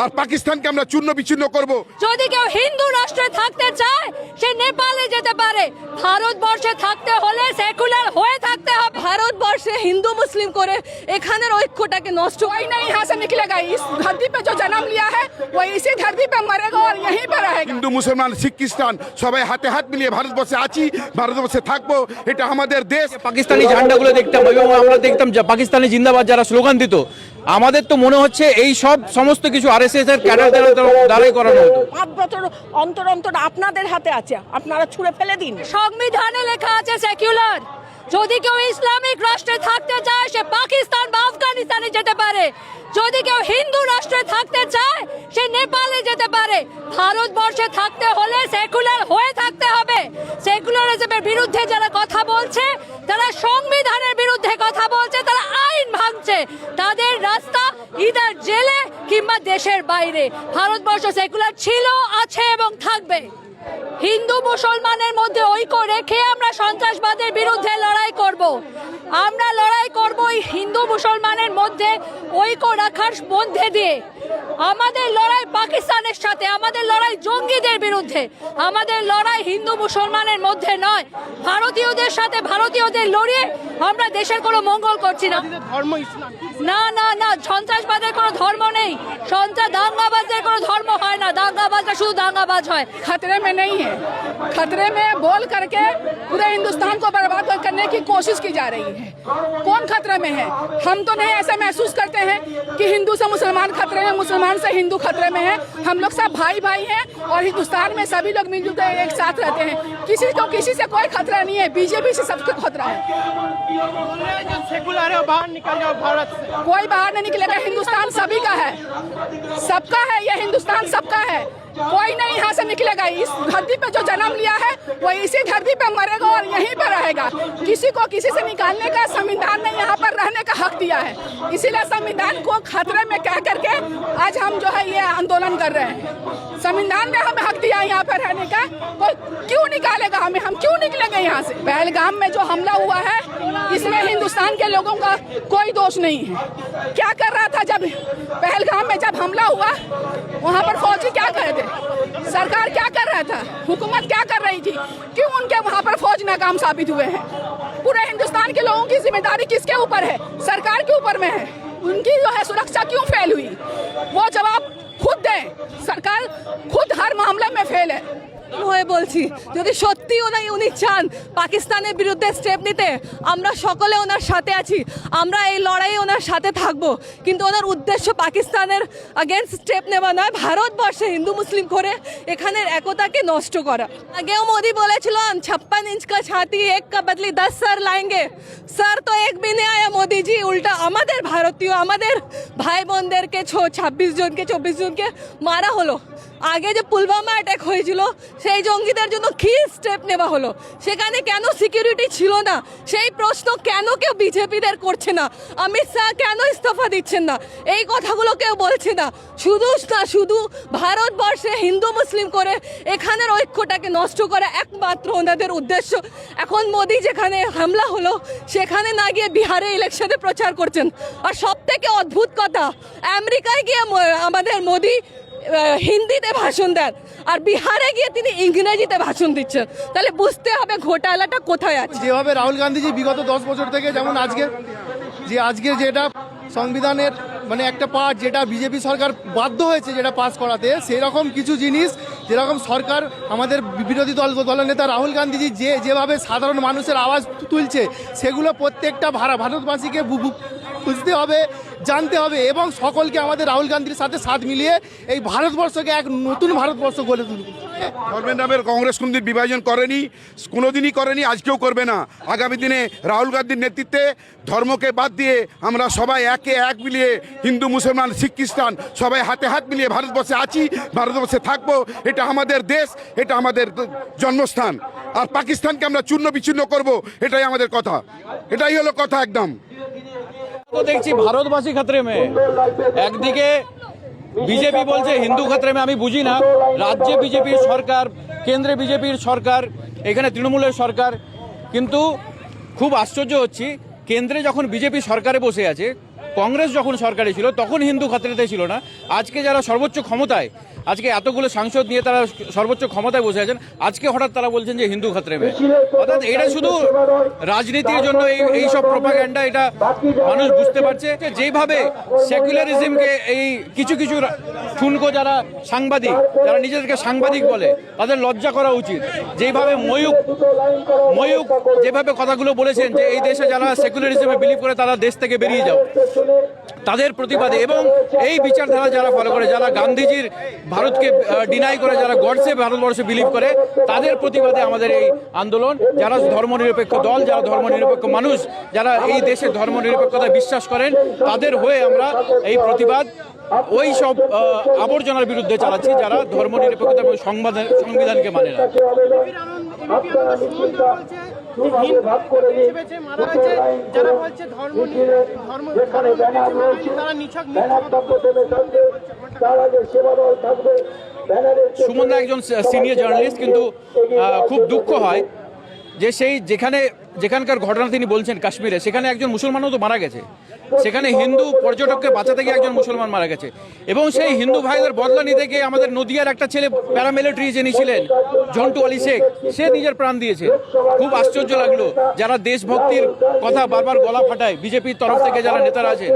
আর পাকিস্তানকে আমরা চূর্ণ বিচ্ছিন্ন করব। যদি কেউ হিন্দু রাষ্ট্রে থাকতে চায় সে নেপালে যেতে পারে, ভারতবর্ষে থাকতে হলে সেকুলার হয়ে থাকতে হবে। ভারতবর্ষে হিন্দু মুসলিম করে এখানের ঐক্যটাকে নষ্ট कोई नहीं यहाँ से निकलेगा। इस धरती पे जो जन्म लिया है वो इसी धरती पे मरेगा और यहीं पे रहेगा। হিন্দু মুসলমান শিখ খ্রিস্টান সবাই হাতে হাত মিলিয়ে ভারতবর্ষে আছি, ভারতবর্ষে থাকবো, এটা আমাদের দেশ। পাকিস্তানি ঝান্ডাগুলো দেখতাম এবং আমরা দেখতাম যে পাকিস্তানি জিন্দাবাদ যারা স্লোগান দিত, আমাদের তো মনে হচ্ছে এই সব সমস্ত কিছু আরএসএস এর ক্যাডার দ্বারাই করানো হতো। 5 বছর অন্তর অন্তর আপনাদের হাতে আছে, আপনারা ছুঁড়ে ফেলে দিন। সংবিধানে লেখা আছে সেকুলার। যদি কেউ ইসলামিক রাষ্ট্রে থাকতে চায় সে পাকিস্তান বা আফগানিস্তানে যেতে পারে। যদি কেউ হিন্দু রাষ্ট্রে থাকতে চায় সে নেপালে যেতে পারে। ভারতবর্ষে থাকতে হলে সেকুলার হয়ে থাকতে হবে। সেকুলারিজমের বিরুদ্ধে যারা কথা বলছে তারা সংবিধানের বিরুদ্ধে কথা বলছে, তারা আইন ভাঙছে। তাদের রাস্তা ইদার জেলে কিংবা দেশের বাইরে। ভারতবর্ষ সেকুলার ছিল, আছে এবং থাকবে। হিন্দু মুসলমানের মধ্যে ঐক্য রেখে আমরা সন্ত্রাসবাদের বিরুদ্ধে লড়াই করব। আমরা লড়াই করব এই হিন্দু মুসলমানের মধ্যে ঐক্য রাখার মধ্যে দিয়ে। আমাদের লড়াই পাকিস্তানের সাথে, আমাদের লড়াই জঙ্গিদের বিরুদ্ধে। আমাদের লড়াই হিন্দু মুসলমানের মধ্যে নয়। ভারতীয়দের সাথে ভারতীয়দের লড়িয়ে আমরা দেশের কোনো মঙ্গল করছি না। না না না, সন্ত্রাসবাদের কোনো ধর্ম নেই। দাঙ্গাবাজদের কোনো ধর্ম হয় না। দাঙ্গাবাজরা শুধু দাঙ্গাবাজ হয়। खतरे में नहीं है, खतरे में बोल करके पूरे हिंदुस्तान को बर्बाद करने की कोशिश की जा रही है। कौन खतरे में है? हम तो नहीं ऐसा महसूस करते हैं कि हिंदू से मुसलमान खतरे में, मुसलमान से हिंदू खतरे में है। हम लोग सब भाई भाई हैं और हिंदुस्तान में सभी लोग मिलजुल कर एक साथ रहते हैं। किसी को किसी से कोई खतरा नहीं है। बीजेपी से सबको खतरा है। सेकुलर है बाहर निकल जाओ भारत से। कोई बाहर नहीं निकलेगा। हिंदुस्तान सभी का है, सबका है। ये हिंदुस्तान सबका है, कोई नहीं यहाँ से निकलेगा। इस धरती पे जो जन्म लिया है वो इसी धरती पे मरेगा और यहीं पे रहेगा। किसी को किसी से निकालने का संविधान ने यहाँ पर रहने का हक दिया है। इसीलिए संविधान को खतरे में कह करके आज हम जो है ये आंदोलन कर रहे हैं। संविधान ने हमें हक दिया है यहाँ पर रहने का, कोई क्यों निकालेगा हमें? हम क्यों निकलेंगे यहाँ से? पहलगाम में जो हमला हुआ है इसमें हिंदुस्तान के लोगों का कोई दोष नहीं है। क्या कर रहा था जब पहलगाम में जब हमला हुआ, वहाँ पर फौजी क्या कर रहे थे? सरकार क्या कर रहा था? हुकूमत क्या कर रही थी? क्यों उनके वहाँ पर फौज नाकाम साबित हुए हैं? पूरे हिंदुस्तान के लोगों की जिम्मेदारी किसके ऊपर है? सरकार के ऊपर में है। उनकी जो है सुरक्षा क्यों फेल हुई, वो जवाब खुद दें। सरकार खुद हर मामले में फेल है। হয়ে বলছি, যদি সত্যি উনি চান পাকিস্তানের বিরুদ্ধে স্টেপ নিতে, আমরা সকলে ওনার সাথে আছি। আমরা এই লড়াইয়ে ওনার সাথে থাকবো, কিন্তু ওনার উদ্দেশ্য পাকিস্তানের আগেনস্ট স্টেপ নেওয়া নয়, ভারতবর্ষে হিন্দু মুসলিম করে এখানের একতাকে নষ্ট করা। আগেও মোদি বলেছিলেন 56 इंच का छाती एक का बदली 10 सर लाएंगे। सर तो एक भी नहीं आया मोदी जी। उल्टा আমাদের ভারতীয়, আমাদের ভাই বোনদেরকে 26 জনকে 24 জনকে মারা হলো। আগে যে পুলওয়ামা অ্যাটাক হয়েছিল সেই জঙ্গিদের জন্য কি স্টেপ নেওয়া হলো? সেখানে কেন সিকিউরিটি ছিল না? সেই প্রশ্ন কেন কেউ বিজেপিদের করছে না? অমিত শাহ কেন ইস্তফা দিচ্ছেন না? এই কথাগুলো কেউ বলছে না। শুধু ভারতবর্ষে হিন্দু মুসলিম করে এখানের ঐক্যটাকে নষ্ট করা একমাত্র ওনাদের উদ্দেশ্য। এখন মোদি যেখানে হামলা হলো সেখানে না গিয়ে বিহারে ইলেকশনে প্রচার করছেন। আর সব থেকে অদ্ভুত কথা, আমেরিকায় গিয়ে আমাদের মোদি হিন্দিতে ভাষণ দেন আর বিহারে গিয়ে তিনি ইংরেজিতে ভাষণ দিচ্ছেন। তাহলে বুঝতে হবে ঘোটালাটা কোথায় আছে। যেভাবে রাহুল গান্ধীজি বিগত 10 বছর থেকে, যেমন আজকে যেটা সংবিধানের মানে একটা পার্ট যেটা বিজেপি সরকার বাধ্য হয়েছে যেটা পাস করাতে, সেরকম কিছু জিনিস যেরকম সরকার আমাদের বিরোধী দলনেতা রাহুল গান্ধীজি যেভাবে সাধারণ মানুষের আওয়াজ তুলছে, সেগুলো প্রত্যেকটা ভারতবাসীকে বুঝতে হবে, জানতে হবে এবং সকলকে আমাদের রাহুল গান্ধীর সাথে সাথ মিলিয়ে এই ভারতবর্ষকে এক নতুন ভারতবর্ষ গড়ে তুলবে। ধর্মের নামের কংগ্রেস কোনদিন বিভাজন করেনি, কোনোদিনই করেনি, আজকেও করবে না। আগামী দিনে রাহুল গান্ধীর নেতৃত্বে ধর্মকে বাদ দিয়ে আমরা সবাই একে এক মিলিয়ে হিন্দু মুসলমান শিখ খ্রিস্টান সবাই হাতে হাত মিলিয়ে ভারতবর্ষে আছি, ভারতবর্ষে থাকবো। এটা আমাদের দেশ, এটা আমাদের জন্মস্থান। আর পাকিস্তানকে আমরা চূর্ণ বিচ্ছিন্ন করব, এটাই আমাদের কথা। এটাই হলো কথা একদম। দেখছি ভারতবাসী খতরে মে, একদিকে বিজেপি বলছে হিন্দু খতরে মে। আমি বুঝি না, রাজ্যে বিজেপির সরকার, কেন্দ্রে বিজেপির সরকার, এখানে তৃণমূলের সরকার, কিন্তু খুব আশ্চর্য হচ্ছি কেন্দ্রে যখন বিজেপি সরকারে বসে আছে কংগ্রেস যখন সরকারে ছিল তখন হিন্দু খাতরেতে ছিল না। আজকে যারা সর্বোচ্চ ক্ষমতায়, আজকে এতগুলো সাংসদ নিয়ে তারা সর্বোচ্চ ক্ষমতায় বসে আছেন, আজকে হঠাৎ তারা বলছেন যে হিন্দু খাতরে মে। অর্থাৎ এটা শুধু রাজনীতির জন্য এই সব প্রোপাগ্যান্ডা, এটা মানুষ বুঝতে পারছে। যেইভাবে সেকুলারিজমকে এই কিছু কিছু ঠুনকো যারা সাংবাদিক, যারা নিজেদেরকে সাংবাদিক বলে, তাদের লজ্জা করা উচিত। যেইভাবে ময়ূক যেভাবে কথাগুলো বলেছেন যে এই দেশে যারা সেকুলারিজমে বিলিভ করে তারা দেশ থেকে বেরিয়ে যাও, তাদের প্রতিবাদে এবং এই বিচারধারা যারা ফলো করে, যারা গান্ধীজির ভারতকে ডিনাই করে, যারা গডসে ভারতবর্ষে বিলিভ করে, তাদের প্রতিবাদে আমাদের এই আন্দোলন। যারা ধর্মনিরপেক্ষ দল, যারা ধর্মনিরপেক্ষ মানুষ, যারা এই দেশে ধর্মনিরপেক্ষতায় বিশ্বাস করেন, তাদের হয়ে আমরা এই প্রতিবাদ ওই সব আবর্জনার বিরুদ্ধে চালাচ্ছি যারা ধর্মনিরপেক্ষতা এবং সংবিধানকে মানে না। যারা বলছে ধর্ম তারা নিছক সুমন দা একজন সিনিয়র জার্নালিস্ট, কিন্তু খুব দুঃখ হয় যে যেখানকার ঘটনা তিনি বলছেন কাশ্মীরে, সেখানে একজন মুসলমানও তো মারা গেছে। সেখানে হিন্দু পর্যটককে বাঁচাতে গিয়ে একজন মুসলমান মারা গেছে, এবং সেই হিন্দু ভাইদের বদলা নিতে গিয়ে আমাদের নদিয়ার একটা ছেলে প্যারামিলিটারি যিনি ছিলেন ঝন্টু আলী শেখ, সে নিজের প্রাণ দিয়েছে। খুব আশ্চর্য লাগলো, যারা দেশভক্তির কথা বারবার গলা ফাটায় বিজেপির তরফ থেকে যারা নেতারা আছেন,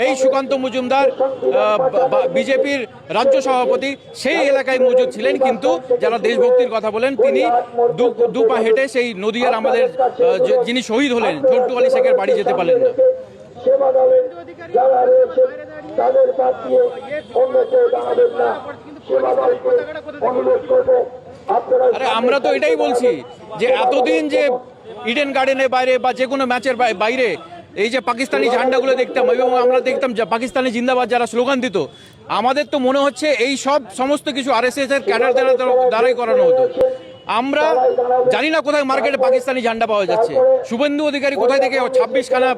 এই সুকান্ত মজুমদার বিজেপির রাজ্য সভাপতি সেই এলাকায় মজুদ ছিলেন, কিন্তু যারা দেশভক্তির কথা বলেন তিনি দু পা হেঁটে সেই নদিয়ার আমাদের যিনি শহীদ হলেন ঝন্টু আলী শেখের বাড়ি যেতে পারলেন না। আরে আমরা তো এটাই বলছি যে এতদিন যে ইডেন গার্ডেনের বাইরে বা যে কোনো ম্যাচের বাইরে এই যে পাকিস্তানি ঝান্ডাগুলো দেখতাম এবং আমরা দেখতাম যে পাকিস্তানি জিন্দাবাদ যারা স্লোগান দিত, আমাদের তো মনে হচ্ছে এই সমস্ত কিছু আরএসএস এর ক্যাডার দ্বারাই করানো হতো। আমরা জানি না কোথায় মার্কেটে পাকিস্তানি ঝান্ডা পাওয়া যাচ্ছে, শুভেন্দু অধিকারী কোথায় থেকে 26খানা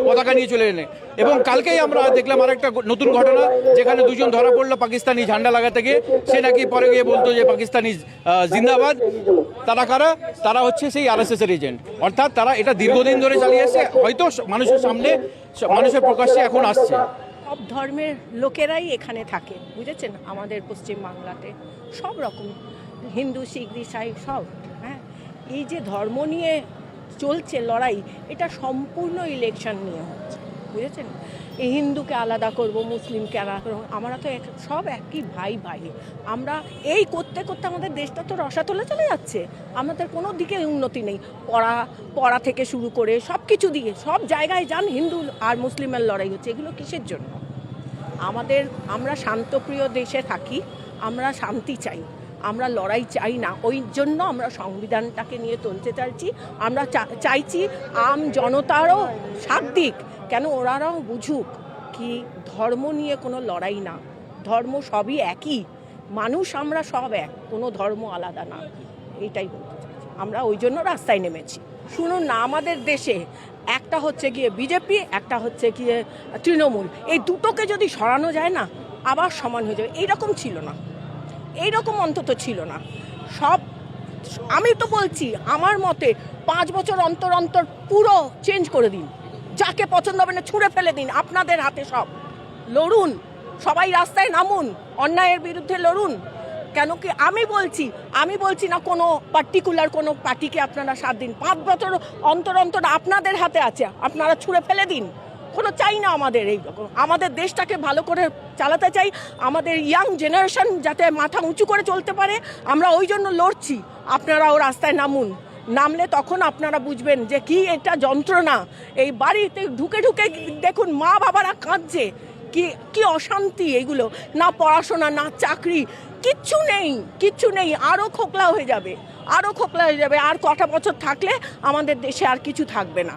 পতাকা নিয়ে চলে এলেন। এবং কালকেই আমরা দেখলাম আরেকটা নতুন ঘটনা, যেখানে দুজন ধরা পড়লো পাকিস্তানি ঝান্ডা লাগাতে গিয়ে। সে নাকি পরে গিয়ে বলতো যে পাকিস্তানি জিন্দাবাদ। তারা কারা? তারা হচ্ছে সেই আরএসএস এর এজেন্ট। অর্থাৎ তারা এটা দীর্ঘদিন ধরে চালিয়ে আসছে, হয়তো মানুষের সামনে, মানুষের প্রকাশ্যে এখন আসছে। সব ধর্মের লোকেরাই এখানে থাকে, বুঝেছেন? আমাদের পশ্চিম বাংলাতে সব রকম হিন্দু, শিখ, ইসাই সব। হ্যাঁ, এই যে ধর্ম নিয়ে চলছে লড়াই, এটা সম্পূর্ণ ইলেকশন নিয়ে হচ্ছে, বুঝেছেন? এই হিন্দুকে আলাদা করব, মুসলিমকে আলাদা করবো, আমরা তো সব একই ভাই ভাই। আমরা এই করতে করতে আমাদের দেশটা তো রসাতলে চলে যাচ্ছে। আমাদের কোনো দিকে উন্নতি নেই। পড়া থেকে শুরু করে সব কিছু দিয়ে সব জায়গায় যান হিন্দু আর মুসলিমের লড়াই হচ্ছে। এগুলো কিসের জন্য? আমরা শান্তপ্রিয় দেশে থাকি, আমরা শান্তি চাই, আমরা লড়াই চাই না। ওই জন্য আমরা সংবিধানটাকে নিয়ে তুলতে চাইছি। আমরা চাইছি আম জনতারও সাথ দিক, কেন ওরাও বুঝুক কি ধর্ম নিয়ে কোনো লড়াই না, ধর্ম সবই একই, মানুষ আমরা সব এক, কোনো ধর্ম আলাদা না, এইটাই বলতে চাইছি। আমরা ওই জন্য রাস্তায় নেমেছি। শুনুন না, আমাদের দেশে একটা হচ্ছে গিয়ে বিজেপি, একটা হচ্ছে গিয়ে তৃণমূল, এই দুটোকে যদি সরানো যায় না আবার সমান হয়ে যাবে। এইরকম ছিল না, এইরকম অন্তত ছিল না। সব আমি তো বলছি, আমার মতে 5 বছর অন্তর অন্তর পুরো চেঞ্জ করে দিন, যাকে পছন্দ হবে না ছুঁড়ে ফেলে দিন। আপনাদের হাতে সব, লড়ুন, সবাই রাস্তায় নামুন, অন্যায়ের বিরুদ্ধে লড়ুন। কেন কি আমি বলছি না কোনো পার্টিকুলার কোনো পার্টিকে আপনারা সাথ দিন। 5 বছর অন্তর অন্তর আপনাদের হাতে আছে, আপনারা ছুঁড়ে ফেলে দিন। কোনো চাই না আমাদের এইরকম। আমাদের দেশটাকে ভালো করে চালাতে চাই, আমাদের ইয়াং জেনারেশন যাতে মাথা উঁচু করে চলতে পারে, আমরা ওই জন্য লড়ছি। আপনারাও রাস্তায় নামুন, নামলে তখন আপনারা বুঝবেন যে কি এটা যন্ত্রণা। এই বাড়িতে ঢুকে ঢুকে দেখুন মা বাবারা কাঁদছে, কি অশান্তি এগুলো। না পড়াশোনা, না চাকরি, কিচ্ছু নেই। আরও খোকলা হয়ে যাবে। আর কটা বছর থাকলে আমাদের দেশে আর কিছু থাকবে না।